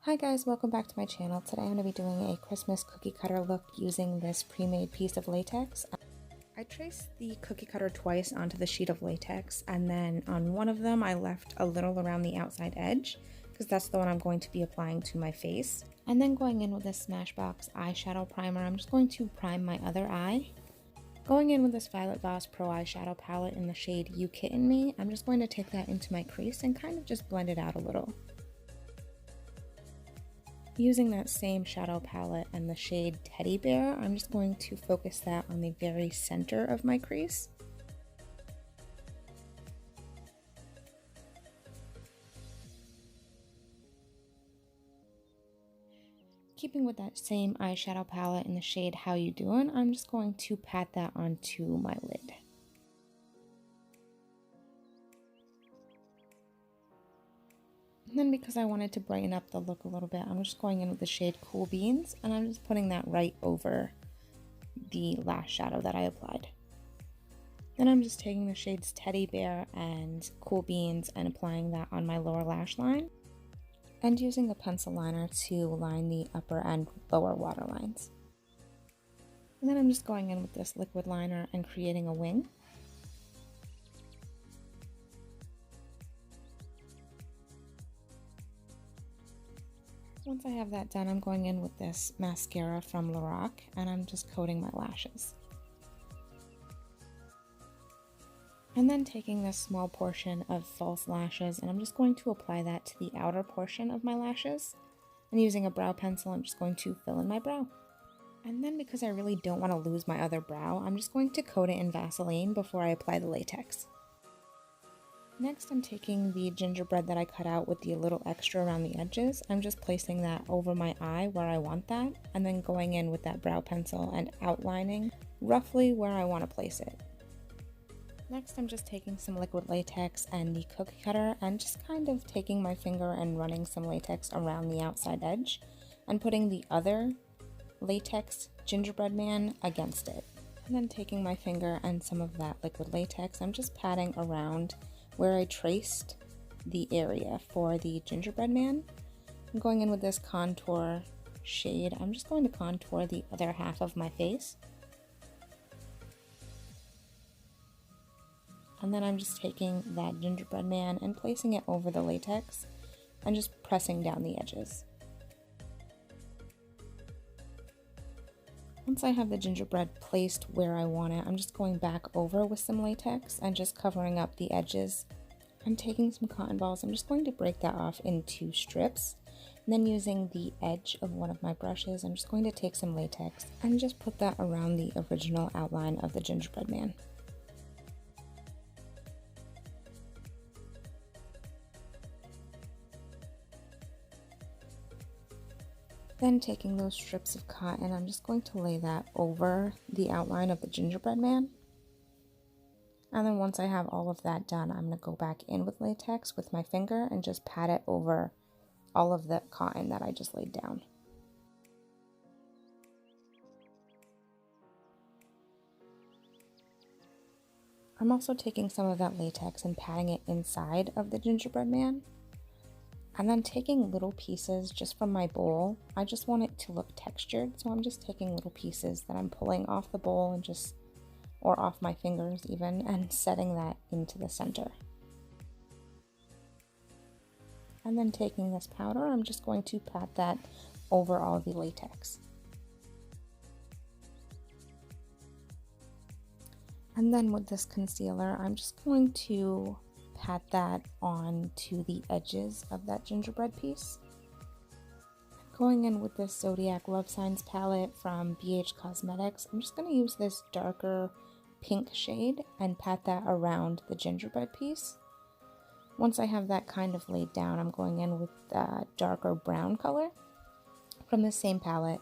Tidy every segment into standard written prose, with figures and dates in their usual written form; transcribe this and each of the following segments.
Hi guys, welcome back to my channel. Today I'm going to be doing a Christmas cookie cutter look using this pre-made piece of latex. I traced the cookie cutter twice onto the sheet of latex, and then on one of them I left a little around the outside edge because that's the one I'm going to be applying to my face. And then going in with this Smashbox eyeshadow primer, I'm just going to prime my other eye. Going in with this Violet Voss Pro eyeshadow palette in the shade You Kitten Me, I'm just going to take that into my crease and kind of just blend it out a little. Using that same shadow palette and the shade Teddy Bear, I'm just going to focus that on the very center of my crease. Keeping with that same eyeshadow palette in the shade How You Doin', I'm just going to pat that onto my lid. And then because I wanted to brighten up the look a little bit, I'm just going in with the shade Cool Beans, and I'm just putting that right over the last shadow that I applied. Then I'm just taking the shades Teddy Bear and Cool Beans and applying that on my lower lash line, and using a pencil liner to line the upper and lower waterlines. And then I'm just going in with this liquid liner and creating a wing. Once I have that done, I'm going in with this mascara from Lorac, and I'm just coating my lashes. And then taking this small portion of false lashes, and I'm just going to apply that to the outer portion of my lashes. And using a brow pencil, I'm just going to fill in my brow. And then because I really don't want to lose my other brow, I'm just going to coat it in Vaseline before I apply the latex. Next, I'm taking the gingerbread that I cut out with the little extra around the edges. I'm just placing that over my eye where I want that, and then going in with that brow pencil and outlining roughly where I want to place it. Next, I'm just taking some liquid latex and the cookie cutter and just kind of taking my finger and running some latex around the outside edge and putting the other latex gingerbread man against it. And then taking my finger and some of that liquid latex, I'm just patting around where I traced the area for the gingerbread man. I'm going in with this contour shade. I'm just going to contour the other half of my face. And then I'm just taking that gingerbread man and placing it over the latex and just pressing down the edges. Once I have the gingerbread placed where I want it, I'm just going back over with some latex and just covering up the edges. I'm taking some cotton balls. I'm just going to break that off into strips. And then using the edge of one of my brushes, I'm just going to take some latex and just put that around the original outline of the gingerbread man. Then taking those strips of cotton, I'm just going to lay that over the outline of the gingerbread man. And then once I have all of that done, I'm going to go back in with latex with my finger and just pat it over all of the cotton that I just laid down. I'm also taking some of that latex and patting it inside of the gingerbread man. And then taking little pieces just from my bowl. I just want it to look textured, so I'm just taking little pieces that I'm pulling off the bowl and just, or off my fingers even, and setting that into the center. And then taking this powder, I'm just going to pat that over all the latex. And then with this concealer, I'm just going to pat that on to the edges of that gingerbread piece. Going in with this Zodiac Love Signs palette from BH Cosmetics, I'm just going to use this darker pink shade and pat that around the gingerbread piece. Once I have that kind of laid down, I'm going in with the darker brown color from the same palette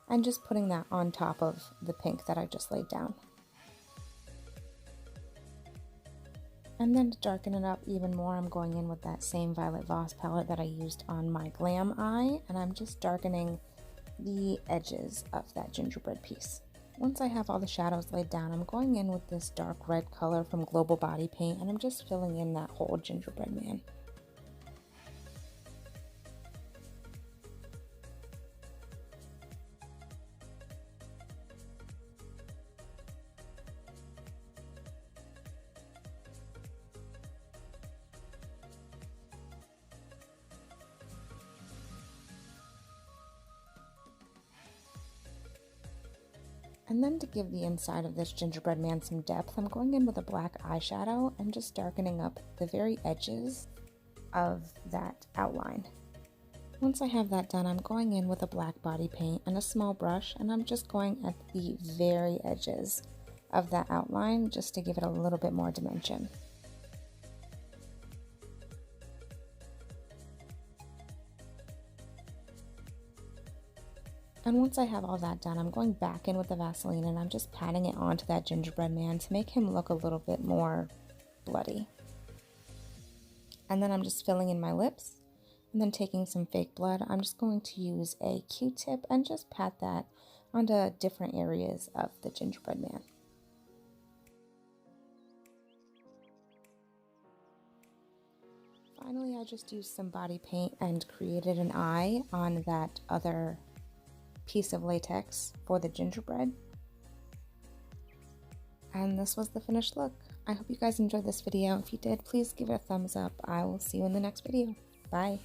and just putting that on top of the pink that I just laid down. And then to darken it up even more, I'm going in with that same Violet Voss palette that I used on my glam eye, and I'm just darkening the edges of that gingerbread piece. Once I have all the shadows laid down, I'm going in with this dark red color from Global Body Paint, and I'm just filling in that whole gingerbread man. And then to give the inside of this gingerbread man some depth, I'm going in with a black eyeshadow and just darkening up the very edges of that outline. Once I have that done, I'm going in with a black body paint and a small brush, and I'm just going at the very edges of that outline just to give it a little bit more dimension. And once I have all that done, I'm going back in with the Vaseline and I'm just patting it onto that gingerbread man to make him look a little bit more bloody. And then I'm just filling in my lips, and then taking some fake blood, I'm just going to use a Q-tip and just pat that onto different areas of the gingerbread man. Finally, I just used some body paint and created an eye on that other piece of latex for the gingerbread. And this was the finished look. I hope you guys enjoyed this video. If you did, please give it a thumbs up. I will see you in the next video. Bye.